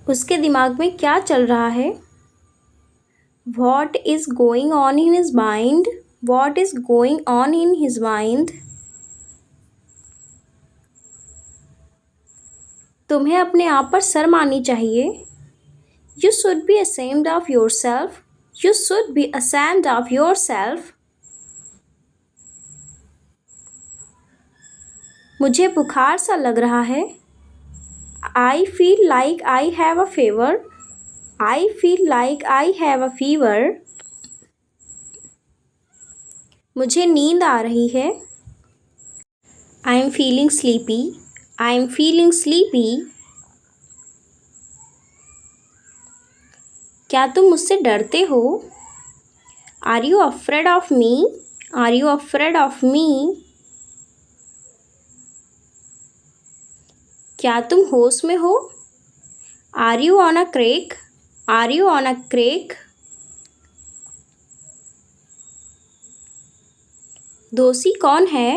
उसके दिमाग में क्या चल रहा है? What is going on in his mind? What is going on in his mind? तुम्हें अपने आप पर शर्म आनी चाहिए। You should be ashamed of yourself. You should be ashamed of yourself. मुझे बुखार सा लग रहा है। I feel like I have a fever. I feel like I have a fever. मुझे नींद आ रही है। I am feeling sleepy. I am feeling sleepy. क्या तुम मुझसे डरते हो? Are you afraid of me? Are you afraid of me? क्या तुम होश में हो? Are you on a crack? Are you on a crack? दोषी कौन है?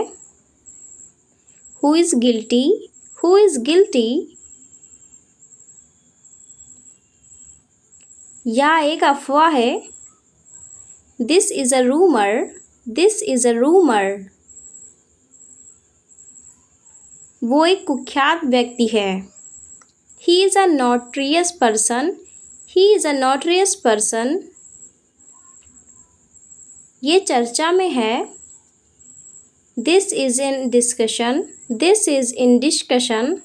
Who is guilty? Who is guilty? यह एक अफवाह है। This is a rumor. This is a rumor. वो एक कुख्यात व्यक्ति है। He is a notorious person. He is a notorious person. ये चर्चा में है। This is in discussion. This is in discussion.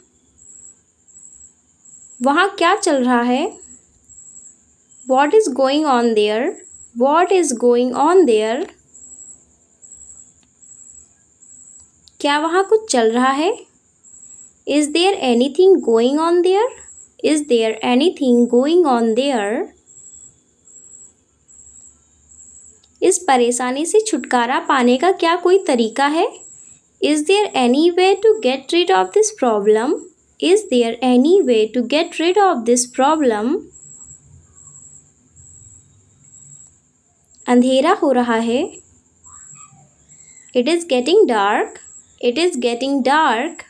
वहाँ क्या चल रहा है? What is going on there? What is going on there? क्या वहाँ कुछ चल रहा है? Is there anything going on there? Is there anything going on there? इस परेशानी से छुटकारा पाने का क्या कोई तरीका है? Is there any way to get rid of this problem? Is there any way to get rid of this problem? अंधेरा हो रहा है। It is getting dark. It is getting dark.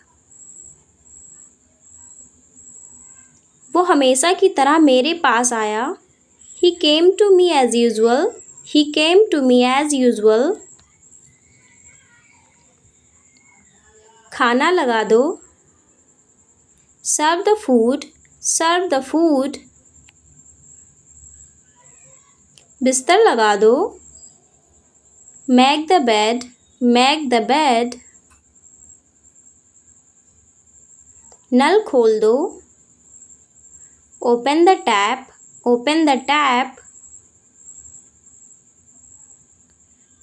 वो हमेशा की तरह मेरे पास आया। He came to me as usual. He came to me as usual. खाना लगा दो। Serve the food. Serve the food. बिस्तर लगा दो। Make the bed. Make the bed. नल खोल दो। Open the tap. Open the tap.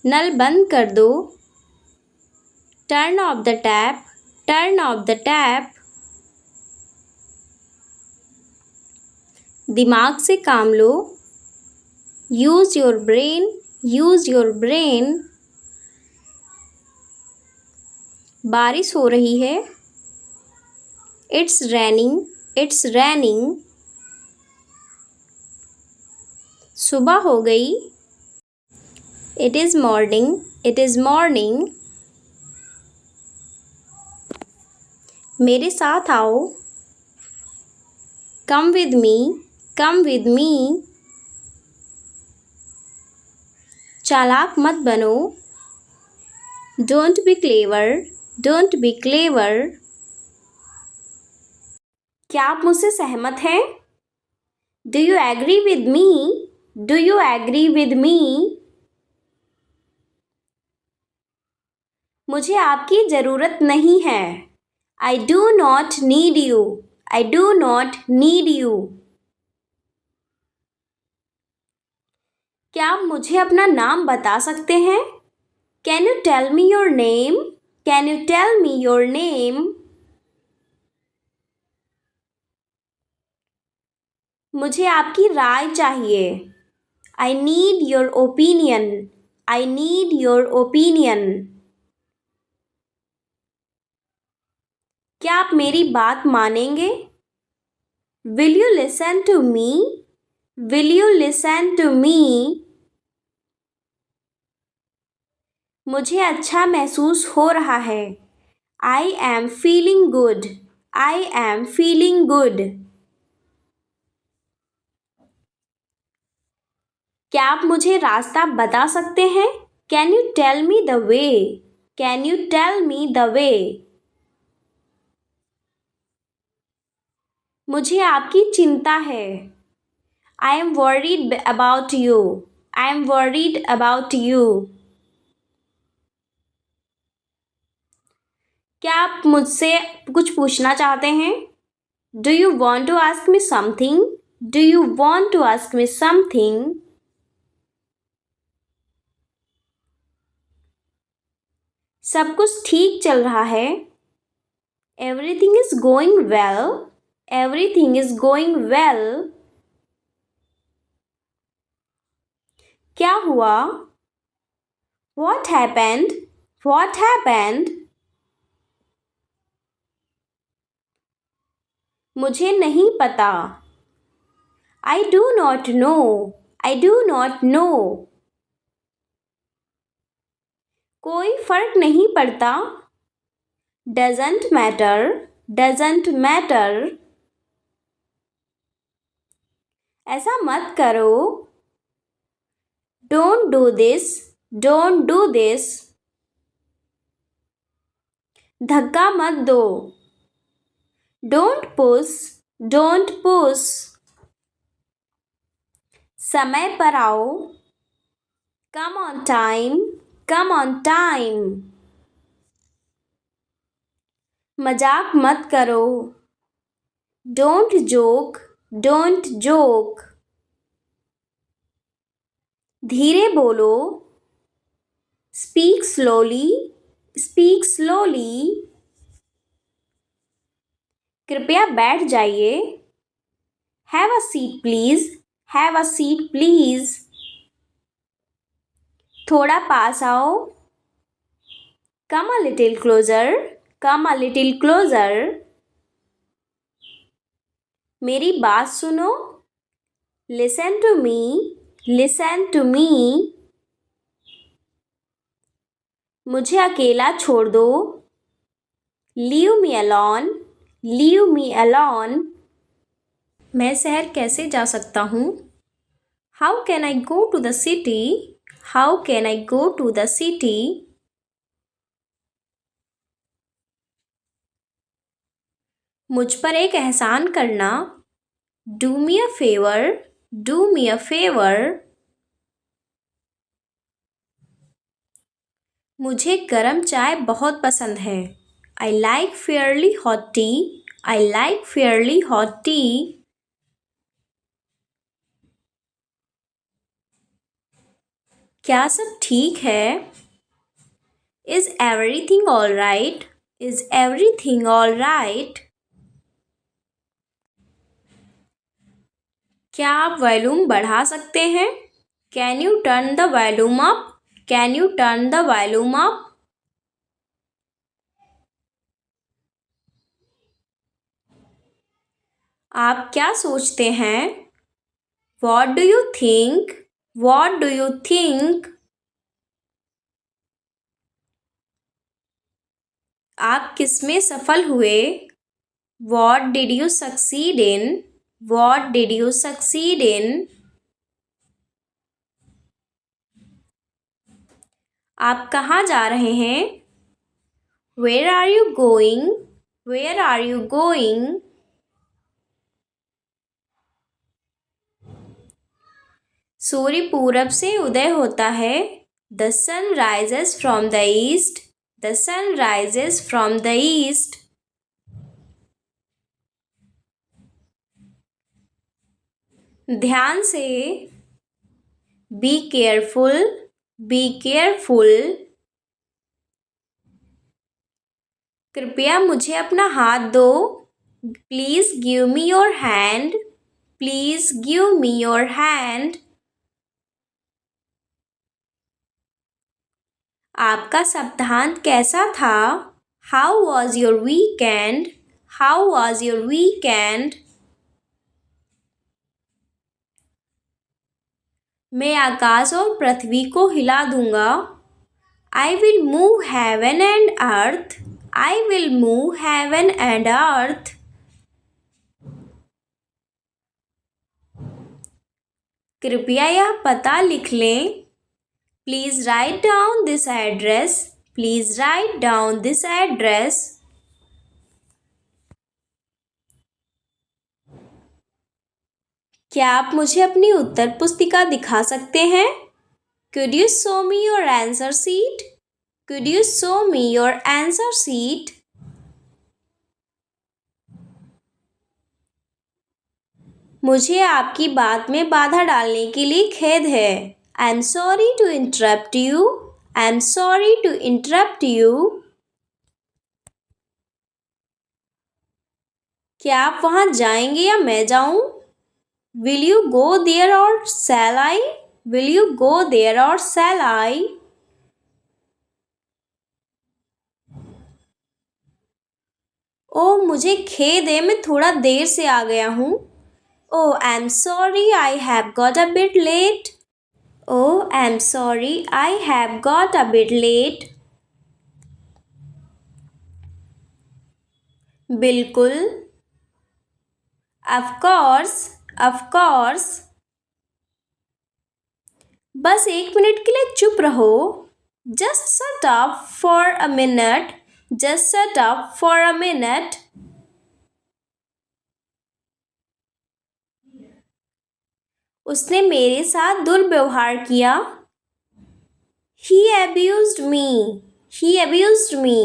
नल बंद कर दो। Turn off the tap. Turn off the tap. दिमाग से काम लो। Use your brain. Use your brain. बारिश हो रही है। It's raining. It's raining. सुबह हो गई। It is morning. It is morning. मेरे साथ आओ। Come with me. Come with me. चालाक मत बनो। Don't be clever. Don't be clever. क्या आप मुझसे सहमत हैं? Do you agree with me? Do you agree with me? मुझे आपकी ज़रूरत नहीं है। I do not need you. I do not need you. क्या आप मुझे अपना नाम बता सकते हैं? Can you tell me your name? Can you tell me your name? मुझे आपकी राय चाहिए। I need your opinion. I need your opinion. क्या आप मेरी बात मानेंगे? Will you listen to me? Will you listen to me? मुझे अच्छा महसूस हो रहा है। I am feeling good. I am feeling good. क्या आप मुझे रास्ता बता सकते हैं? Can you tell me the way? Can you tell me the way? मुझे आपकी चिंता है। I am worried about you. I am worried about you. क्या आप मुझसे कुछ पूछना चाहते हैं? Do you want to ask me something? Do you want to ask me something? सब कुछ ठीक चल रहा है। Everything is going well. Everything is going well. क्या हुआ? What happened? What happened? मुझे नहीं पता। I do not know. I do not know. कोई फर्क नहीं पड़ता। Doesn't matter. Doesn't matter. ऐसा मत करो। Don't do this. Don't do this. धक्का मत दो। Don't push. Don't push. समय पर आओ। Come on time. Come on time. मजाक मत करो। Don't joke. Don't joke. धीरे बोलो। Speak slowly. Speak slowly. कृपया बैठ जाइए। Have a seat please. Have a seat please. थोड़ा पास आओ। Come a little closer. Come a little closer. मेरी बात सुनो। Listen to me. Listen to me. मुझे अकेला छोड़ दो। Leave me alone. Leave me alone. मैं शहर कैसे जा सकता हूँ? How can I go to the city? How can I go to the city? मुझ पर एक एहसान करना। Do me a favor. Do me a favor. मुझे गर्म चाय बहुत पसंद है। I like fairly hot tea. I like fairly hot tea. क्या सब ठीक है? Is everything all right? Is everything all right? क्या आप वॉल्यूम बढ़ा सकते हैं? Can you turn the volume up? Can you turn the volume up? आप क्या सोचते हैं? What do you think? What do you think? आप किसमें सफल हुए? What did you succeed in? What did you succeed in? आप कहाँ जा रहे हैं? Where are you going? Where are you going? सूर्य पूरब से उदय होता है। The sun rises from the east. The sun rises from the east. ध्यान से। Be careful. Be careful. कृपया मुझे अपना हाथ दो। Please give me your hand. Please give me your hand. आपका सप्ताहांत कैसा था? How was your weekend? How was your weekend? मैं आकाश और पृथ्वी को हिला दूंगा। I will move heaven and earth. I will move heaven and earth. कृपया यह पता लिख लें। Please write down this address. Please write down this address. क्या आप मुझे अपनी उत्तर पुस्तिका दिखा सकते हैं? Could you show me your answer sheet? Could you show me your answer sheet? मुझे आपकी बात में बाधा डालने के लिए खेद है। I am sorry to interrupt you. I am sorry to interrupt you. क्या आप वहां जाएंगे या मैं जाऊं? Will you go there or shall I? Will you go there or shall I? ओह मुझे खेद है, मैं थोड़ा देर से आ गया हूँ। Oh, I'm sorry, I have got a bit late. Oh, I'm sorry, I have got a bit late. बिल्कुल। Of course, of course. बस 1 मिनट के लिए चुप रहो। Just shut up for a minute. Just shut up for a minute. उसने मेरे साथ दुर्व्यवहार किया। He abused me. He abused me.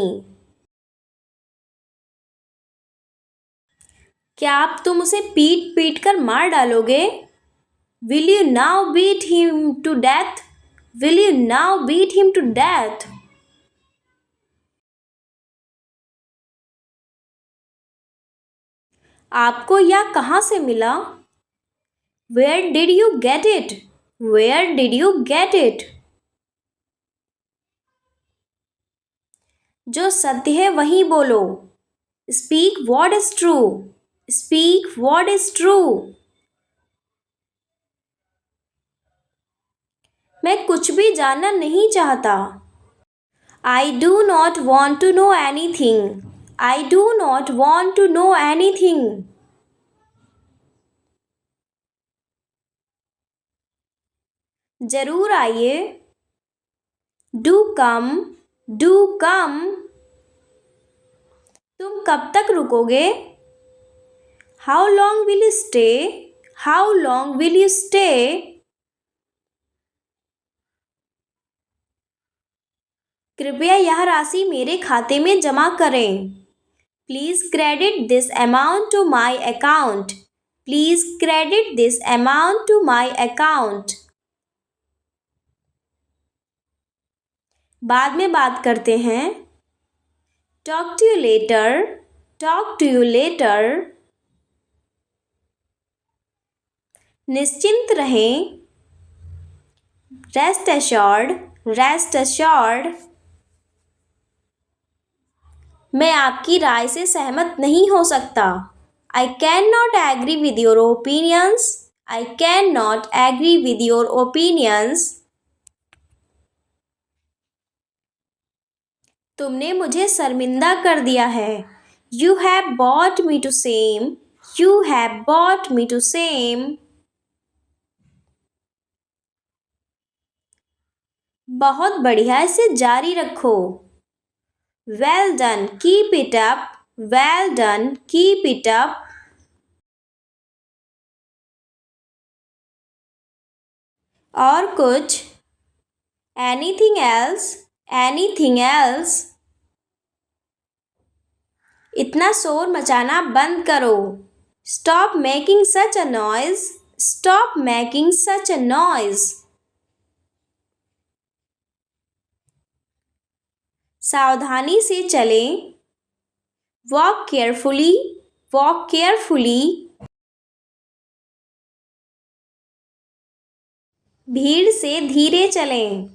क्या आप तुम उसे पीट पीट कर मार डालोगे? Will you now beat him to death? Will you now beat him to death? आपको यह कहाँ से मिला? Where did you get it? Where did you get it? जो सत्य है वही बोलो। Speak what is true. Speak what is true. मैं कुछ भी जानना नहीं चाहता। I do not want to know anything. I do not want to know anything. जरूर आइए। Do come. Do come. तुम कब तक रुकोगे? How long will you stay? How long will you stay? कृपया यह राशि मेरे खाते में जमा करें। Please credit this amount to my account. Please credit this amount to my account. बाद में बात करते हैं। Talk to you later. Talk to you later. निश्चिंत रहें। Rest assured. Rest assured. मैं आपकी राय से सहमत नहीं हो सकता। I cannot agree with your opinions. I cannot agree with your opinions. तुमने मुझे शर्मिंदा कर दिया है। You have brought me to shame. You have brought me to shame. बहुत बढ़िया, इसे जारी रखो। Well done, keep it up. Well done, keep it up. और कुछ? Anything else? Anything else? इतना शोर मचाना बंद करो। Stop making such a noise. Stop making such a noise. सावधानी से चलें। Walk carefully. Walk carefully. भीड़ से धीरे चलें।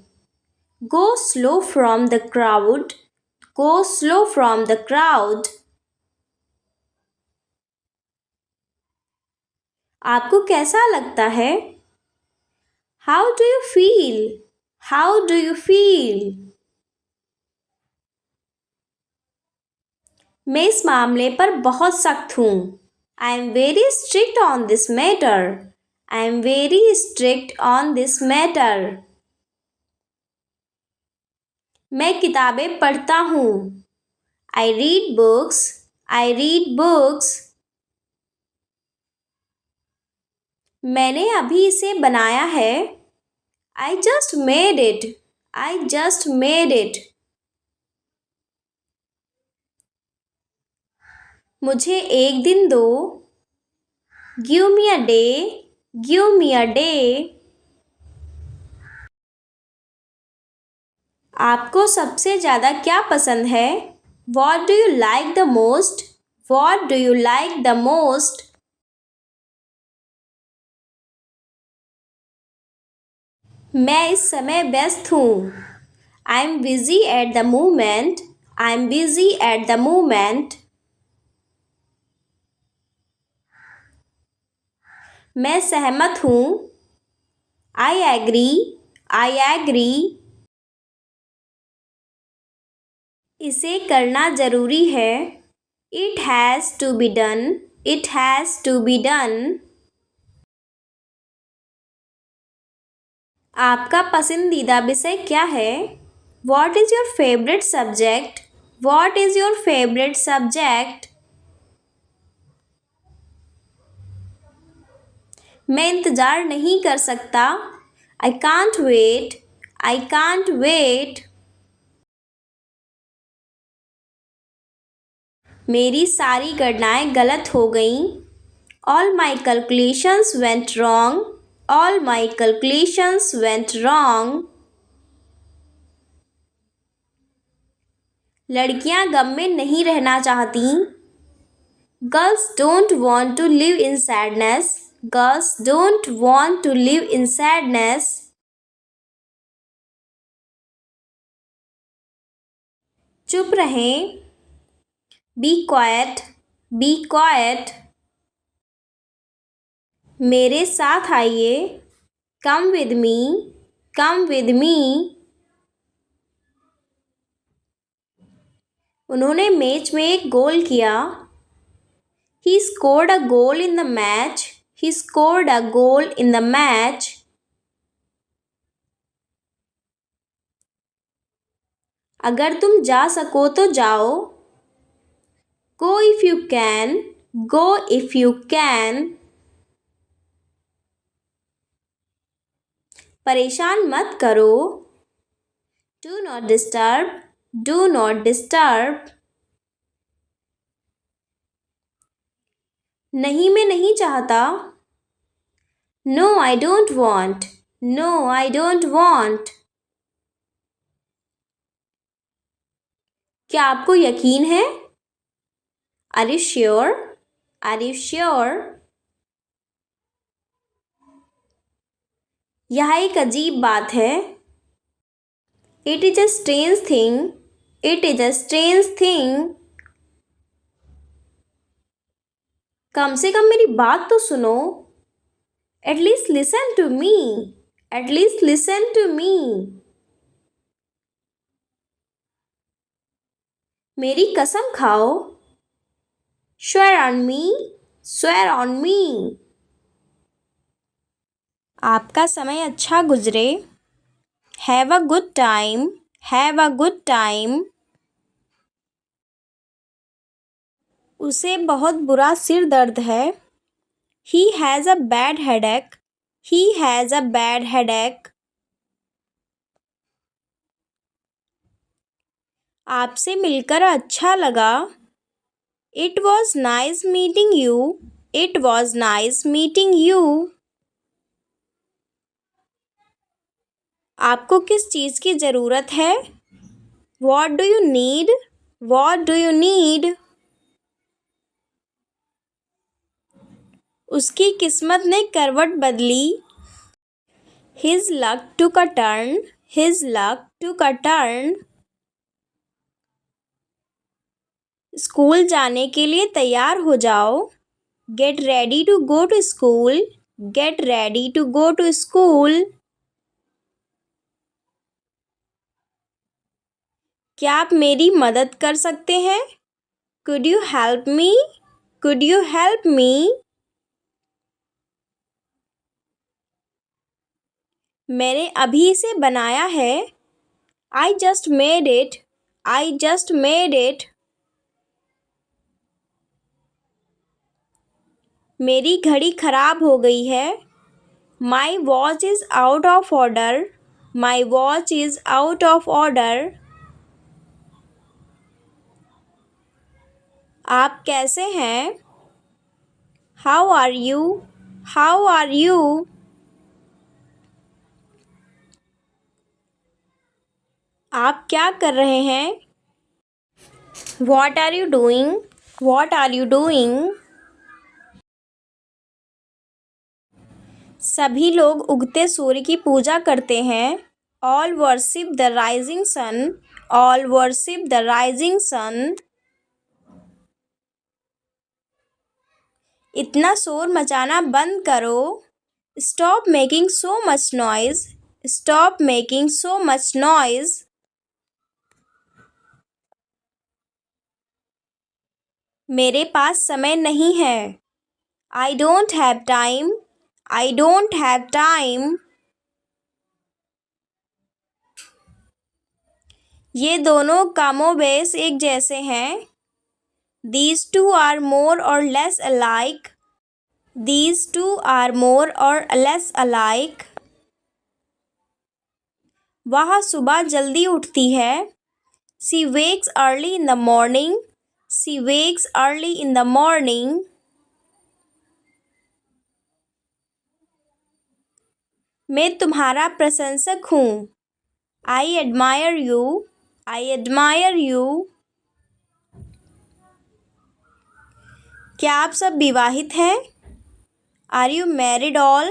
Go slow from the crowd. Go slow from the crowd. आपको कैसा लगता है? How do you feel? How do you feel? मैं इस मामले पर बहुत सख्त हूँ। I am very strict on this matter. I am very strict on this matter. मैं किताबें पढ़ता हूँ. I read books. I read books. मैंने अभी इसे बनाया है. I just made it. I just made it. मुझे एक दिन दो. Give me a day. Give me a day. आपको सबसे ज़्यादा क्या पसंद है? What do you like the most? What do you like the most? मैं इस समय व्यस्त हूँ. I'm busy at the moment. I'm busy at the moment. मैं सहमत हूँ. I agree. I agree. इसे करना जरूरी है. It has to be done. It has to be done. आपका पसंदीदा विषय क्या है? What is your favorite subject? What is your favorite subject? मैं इंतज़ार नहीं कर सकता. I can't wait. I can't wait. मेरी सारी गणनाएं गलत हो गईं. All my calculations went wrong. All my calculations went wrong. लड़कियां गम में नहीं रहना चाहती. Girls don't want to live in sadness. Girls don't want to live in sadness. चुप रहें. Be quiet. Be quiet. मेरे साथ आइए. Come with me. Come with me. उन्होंने मैच में एक गोल किया. He scored a goal in the match. He scored a goal in the match. अगर तुम जा सको तो जाओ. Go if you can. Go if you can. परेशान मत करो. Do not disturb. Do not disturb. नहीं मैं नहीं चाहता. No, I don't want. No, I don't want. क्या आपको यकीन है? Are you sure? Are you sure? यह एक अजीब बात है. It is a strange thing. It is a strange thing. कम से कम मेरी बात तो सुनो. At least listen to me. At least listen to me. मेरी कसम खाओ. Swear on me. Swear on me. आपका समय अच्छा गुजरे. Have a good time. Have a good time. उसे बहुत बुरा सिर दर्द है. He has a bad headache. He has a bad headache. आपसे मिलकर अच्छा लगा. It was nice meeting you. It was nice meeting you. आपको किस चीज़ की ज़रूरत है? What do you need? What do you need? उसकी किस्मत ने करवट बदली. His luck took a turn. His luck took a turn. School जाने के लिए तैयार हो जाओ. Get ready to go to school. Get ready to go to school. क्या आप मेरी मदद कर सकते हैं? Could you help me? Could you help me? मैंने अभी इसे बनाया है। I just made it. I just made it. मेरी घड़ी खराब हो गई है। My watch is out of order. My watch is out of order. आप कैसे हैं? How are you? How are you? आप क्या कर रहे हैं? What are you doing? What are you doing? सभी लोग उगते सूर्य की पूजा करते हैं। All worship the rising sun. All worship the rising sun. इतना शोर मचाना बंद करो। Stop making so much noise. Stop making so much noise. मेरे पास समय नहीं है। I don't have time. I don't have time. ये दोनों कमोबेश एक जैसे हैं। These two are more or less alike. These two are more or less alike. वह सुबह जल्दी उठती है। She wakes early in the morning. She wakes early in the morning. मैं तुम्हारा प्रशंसक हूँ। I admire you. I admire you. क्या आप सब विवाहित हैं? Are you married all?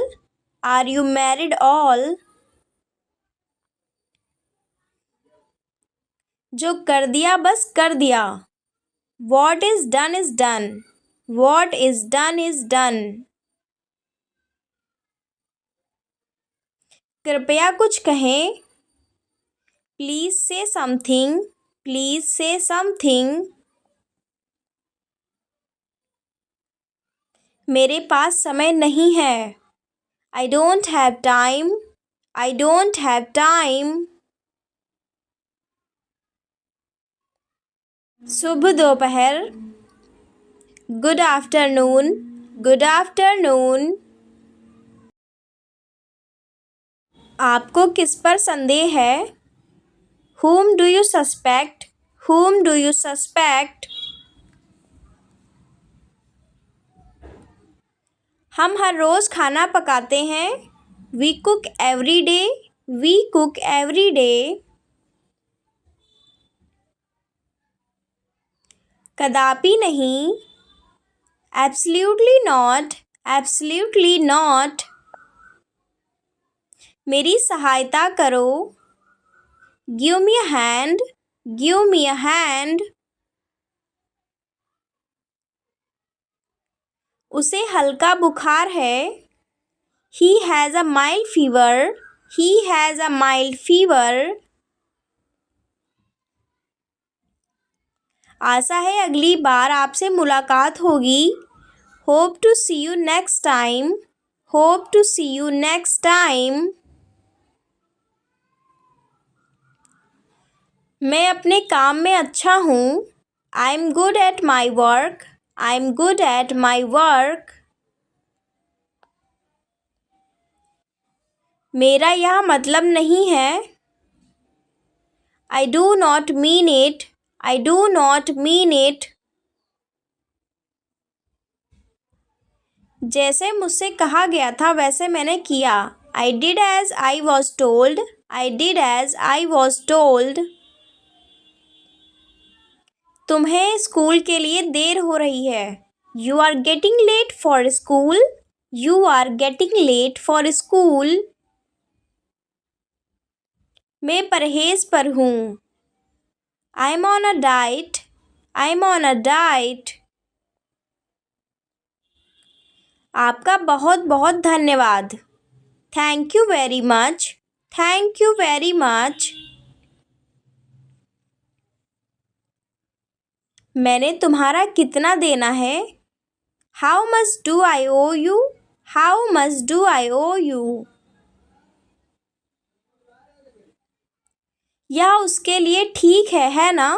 Are you married all? जो कर दिया बस कर दिया। What is done is done. What is done is done. कृपया कुछ कहें। Please say something. Please say something. मेरे पास समय नहीं है। I don't have time. I don't have time. शुभ दोपहर। Good afternoon. Good afternoon. आपको किस पर संदेह है? Whom do you suspect? Whom do you suspect? हम हर रोज खाना पकाते हैं। We cook every day. We cook every day. कदापि नहीं। Absolutely not. Absolutely not. मेरी सहायता करो। Give me a hand. Give me a hand. उसे हल्का बुखार है। He has a mild fever. He has a mild fever. आशा है अगली बार आपसे मुलाकात होगी। Hope to see you next time. Hope to see you next time. मैं अपने काम में अच्छा हूँ। I'm good at my work. I'm good at my work. मेरा यह मतलब नहीं है। I do not mean it. I do not mean it. जैसे मुझसे कहा गया था वैसे मैंने किया। I did as I was told. I did as I was told. तुम्हें स्कूल के लिए देर हो रही है। You are getting late for school. You are getting late for school. मैं परहेज पर हूँ। I'm on a diet. I'm on a diet. आपका बहुत बहुत धन्यवाद। Thank you very much. Thank you very much. मैंने तुम्हारा कितना देना है? How much do I owe you? How much do I owe you? यह उसके लिए ठीक है ना?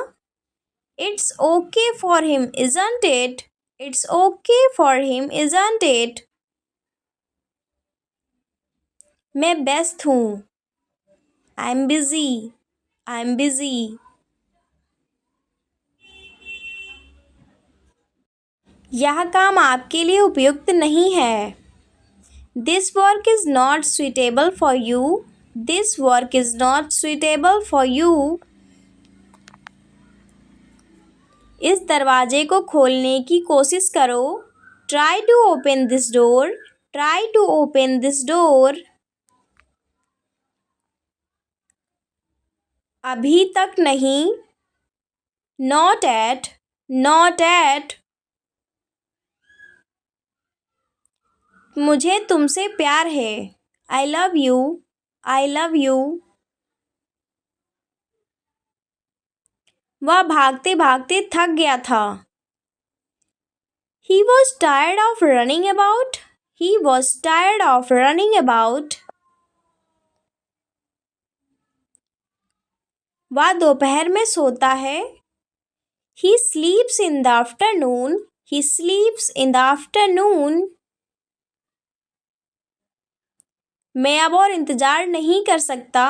It's okay for him, isn't it? It's okay for him, isn't it? मैं व्यस्त हूँ. I'm busy. I'm busy. यह काम आपके लिए उपयुक्त नहीं है. This work is not suitable for you. This work is not suitable for you. इस दरवाजे को खोलने की कोशिश करो. Try to open this door. Try to open this door. अभी तक नहीं. Not at. Not at. मुझे तुमसे प्यार है. I love you. I love you. वह भागते भागते थक गया था. He was tired of running about. He was tired of running about. वह दोपहर में सोता है. He sleeps in the afternoon. He sleeps in the afternoon. मैं अब और इंतजार नहीं कर सकता.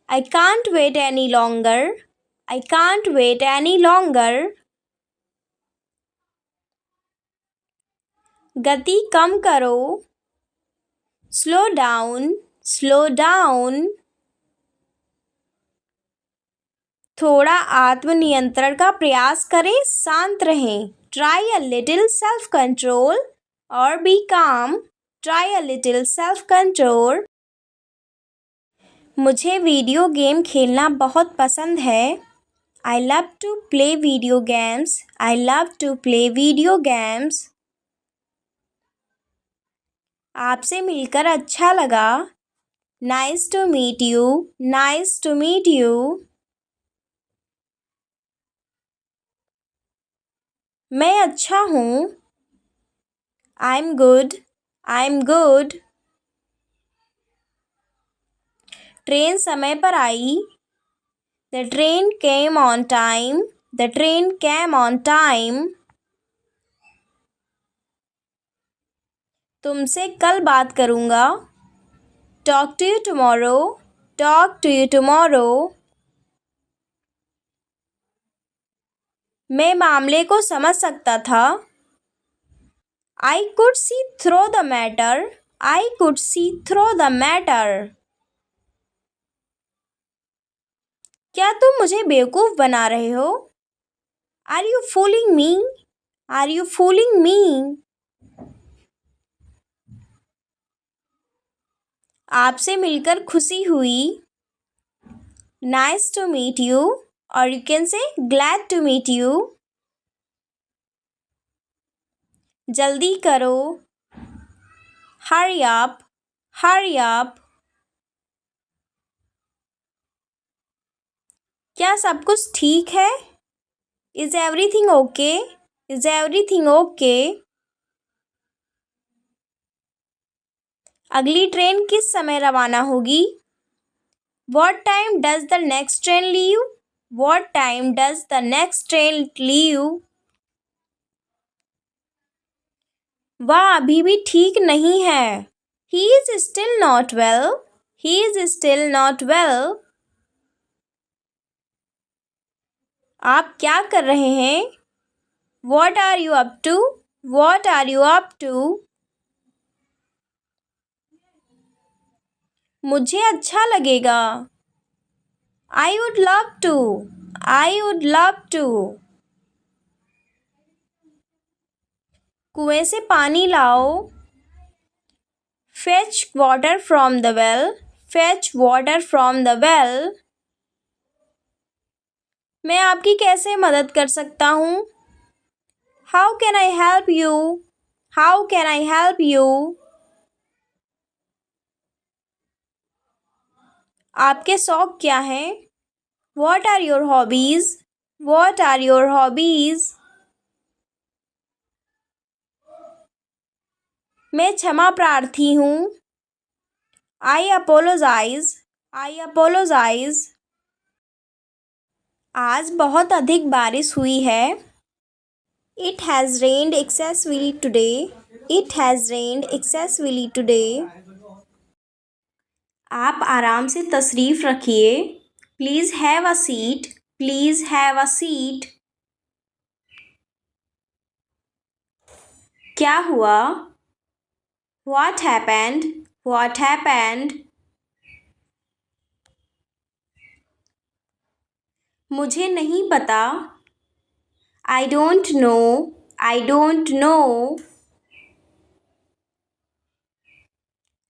I can't wait any longer. I can't wait any longer. गति कम करो. Slow down. Slow down. थोड़ा आत्मनियंत्रण का प्रयास करें. शांत रहें. Try a little self-control or be calm. Try a little self-control. मुझे वीडियो गेम खेलना बहुत पसंद है. I love to play video games. I love to play video games. आपसे मिलकर अच्छा लगा. Nice to meet you. Nice to meet you. मैं अच्छा हूँ. I'm good. I'm good. Train समय पर आई. The train came on time. The train came on time. तुमसे कल बात करूँगा. Talk to you tomorrow. Talk to you tomorrow. मैं मामले को समझ सकता था. I could see through the matter. I could see through the matter. क्या तुम मुझे बेवकूफ़ बना रहे हो? Are you fooling me? Are you fooling me? आपसे मिलकर खुशी हुई. Nice to meet you. Or you can say glad to meet you. जल्दी करो. Hurry up. Hurry up. क्या सब कुछ ठीक है? Is everything okay? Is everything okay? अगली ट्रेन किस समय रवाना होगी? What time does the next train leave? What time does the next train leave? वह अभी भी ठीक नहीं है. He is still not well. He is still not well. आप क्या कर रहे हैं? What are you up to? What are you up to? मुझे अच्छा लगेगा. I would love to. I would love to. कुएं से पानी लाओ. Fetch water from the well. Fetch water from the well. मैं आपकी कैसे मदद कर सकता हूँ? How can I help you? How can I help you? आपके शौक क्या हैं? What are your hobbies? What are your hobbies? मैं क्षमा प्रार्थी हूँ. I apologize. I apologize. आज बहुत अधिक बारिश हुई है। It has rained excessively today. It has rained excessively today. आप आराम से तशरीफ़ रखिए। Please have a seat. Please have a seat. क्या हुआ? What happened? What happened? मुझे नहीं पता। I don't know. I don't know.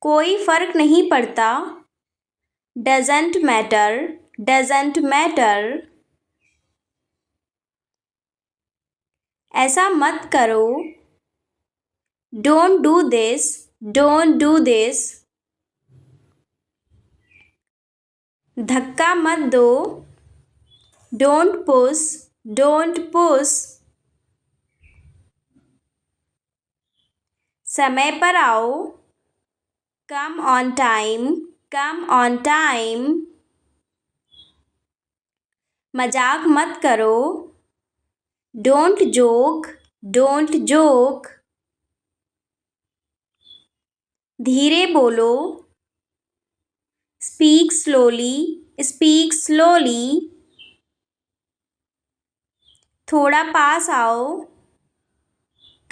कोई फर्क नहीं पड़ता। Doesn't matter. Doesn't matter. ऐसा मत करो। Don't do this. Don't do this. धक्का मत दो। Don't push. Don't push. समय पर आओ। Come on time. Come on time. मजाक मत करो। Don't joke. Don't joke. धीरे बोलो। Speak slowly. Speak slowly. थोड़ा पास आओ।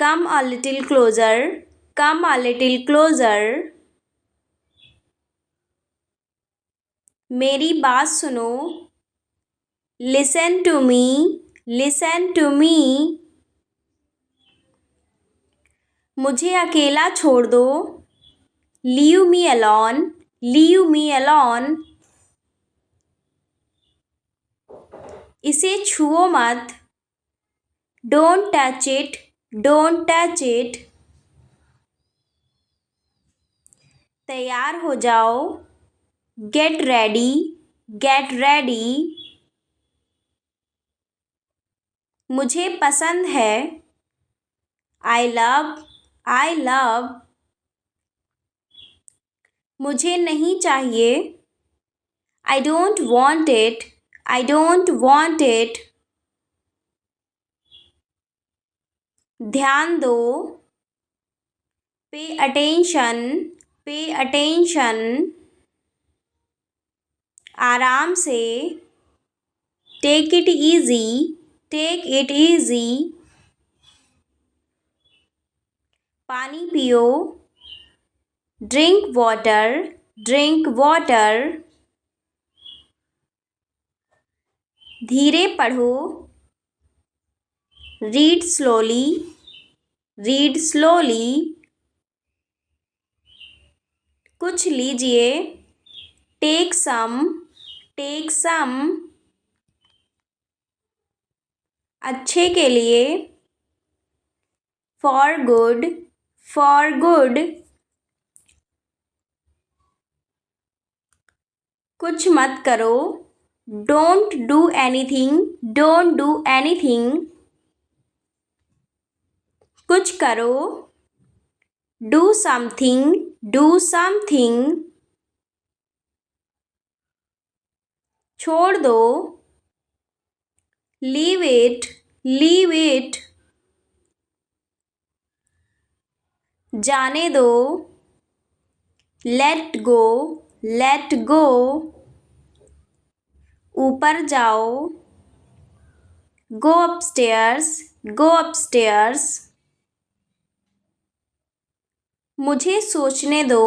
Come a little closer. Come a little closer. मेरी बात सुनो। Listen to me. Listen to me. मुझे अकेला छोड़ दो। Leave me alone. Leave me alone. इसे छुओ मत। Don't touch it. Don't touch it. तैयार हो जाओ। Get ready. Get ready. मुझे पसंद है। I love. I love. मुझे नहीं चाहिए। I don't want it. I don't want it. ध्यान दो। Pay attention. Pay attention. आराम से। Take it easy. Take it easy. पानी पियो। Drink water. Drink water. धीरे पढ़ो। Read slowly. Read slowly. कुछ लीजिए। Take some. Take some. अच्छे के लिए। For good. For good. कुछ मत करो। Don't do anything. Don't do anything. कुछ करो। Do something. Do something. छोड़ दो। Leave it. Leave it. जाने दो। Let go. Let go. ऊपर जाओ। Go upstairs. Go upstairs. मुझे सोचने दो।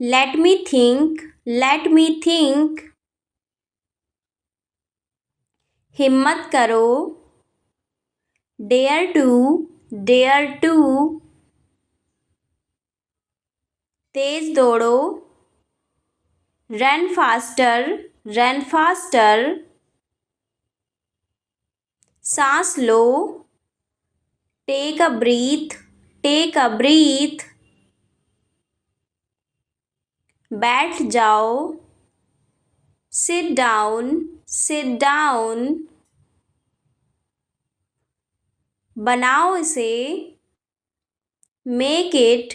Let me think. Let me think. हिम्मत करो। Dare to. Dare to. तेज दौड़ो। Run faster. Run faster. सांस लो। Take a breath. Take a breath. बैठ जाओ। Sit down. Sit down. बनाओ इसे। Make it.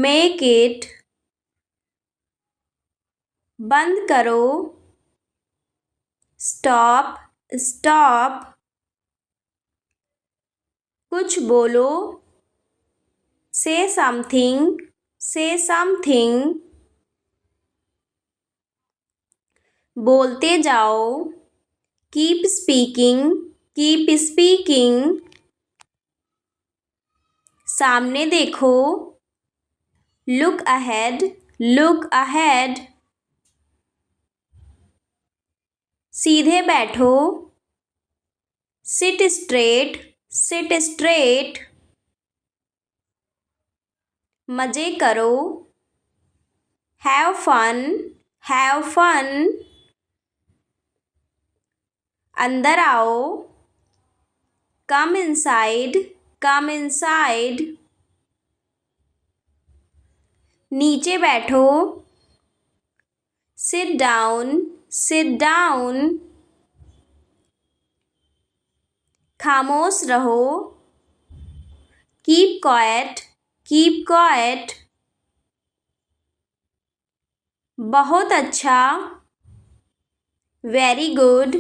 Make it. बंद करो। Stop stop. कुछ बोलो। Say something say something. बोलते जाओ। Keep speaking keep speaking. सामने देखो। Look ahead look ahead. सीधे बैठो। Sit straight sit straight. मज़े करो। Have fun have fun. अंदर आओ। Come inside come inside. नीचे बैठो। Sit down sit down. खामोश रहो। Keep quiet keep quiet. बहुत अच्छा। Very good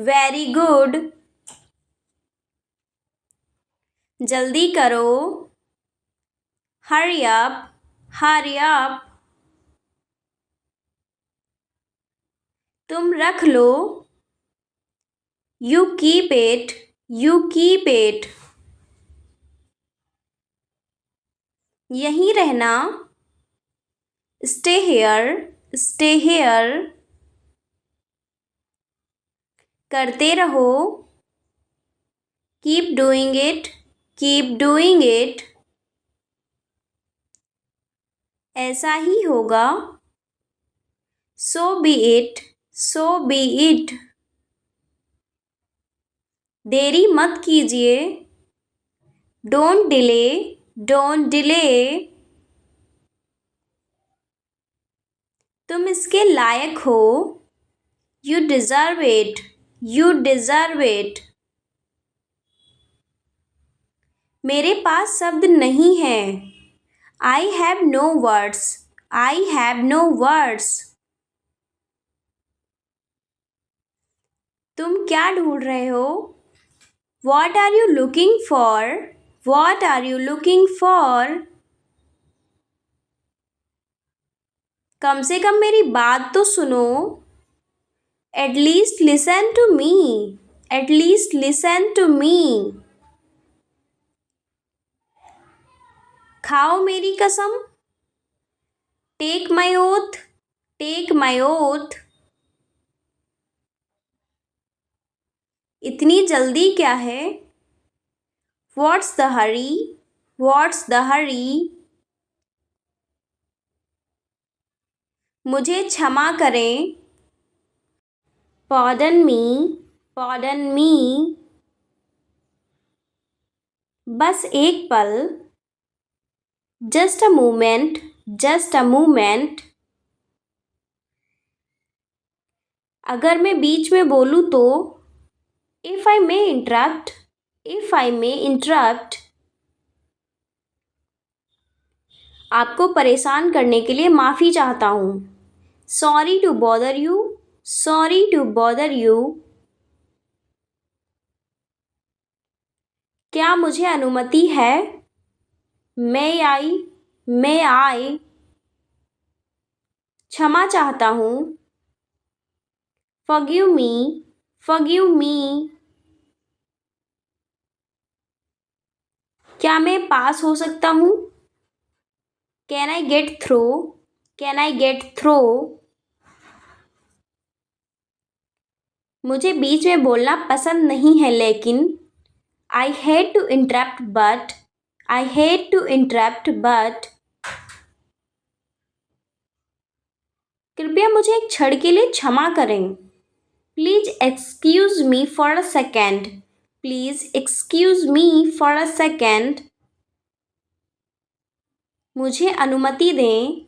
very good. जल्दी करो। Hurry up hurry up. तुम रख लो। You keep it you keep it. यहीं रहना। Stay here stay here. करते रहो। Keep doing it keep doing it. ऐसा ही होगा। So be it so be it. देरी मत कीजिए। Don't delay don't delay. तुम इसके लायक हो। You deserve it you deserve it. मेरे पास शब्द नहीं है। I have no words I have no words. तुम क्या ढूंढ रहे हो। What are you looking for what are you looking for. कम से कम मेरी बात तो सुनो। At least listen to me at least listen to me. खाओ मेरी कसम। Take my oath take my oath. इतनी जल्दी क्या है। What's the hurry what's the hurry. मुझे क्षमा करें। पॉर्डन मी पॉर्डन मी। बस एक पल। Just a moment just a moment. अगर मैं बीच में बोलूँ तो। If I may interrupt if I may interrupt. आपको परेशान करने के लिए माफ़ी चाहता हूँ। Sorry to bother you sorry to bother you. क्या मुझे अनुमति है। May I. क्षमा चाहता हूँ। Forgive me forgive me. क्या मैं पास हो सकता हूँ। Can I get through can I get through. मुझे बीच में बोलना पसंद नहीं है लेकिन। I hate to interrupt but I hate to interrupt but. कृपया मुझे एक क्षण के लिए क्षमा करें। Please excuse me for a second please excuse me for a second. मुझे अनुमति दें।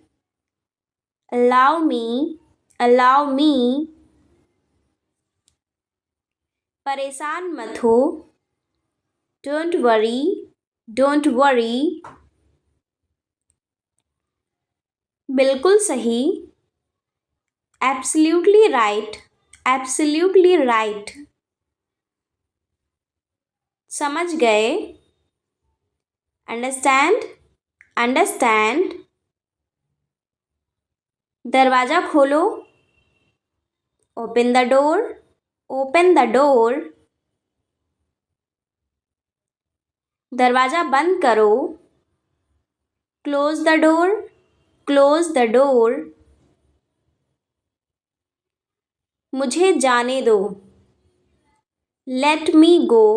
Allow me allow me. परेशान मत हो। Don't worry don't worry. बिल्कुल सही। Absolutely right absolutely right. समझ गए। Understand, understand. दरवाज़ा खोलो, open the door, open the door. दरवाज़ा बंद करो, close the door, close the door. मुझे जाने दो, लेट मी गो,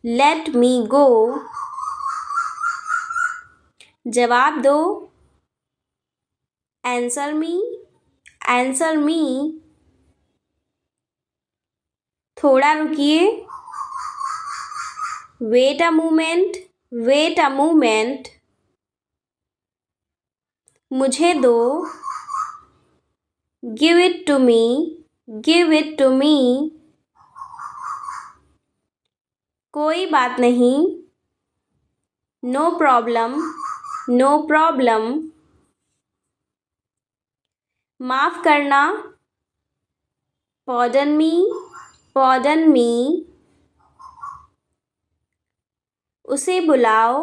लेट मी गो। जवाब दो, आंसर मी, आंसर मी। थोड़ा रुकिए, wait a moment, wait a moment. मुझे दो, give it to me, give it to me. कोई बात नहीं, नो प्रॉब्लम, नो प्रॉब्लम। माफ़ करना, पॉर्डन मी, पॉर्डन मी। उसे बुलाओ,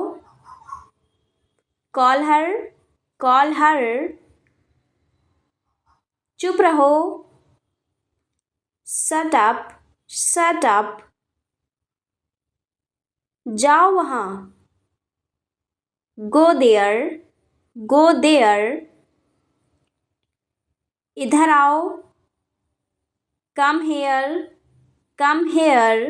कॉल हर, कॉल हर। चुप रहो, शट अप, शट अप। जाओ वहाँ, गो देयर, गो देयर। इधर आओ, कम हेयर, कम हेयर।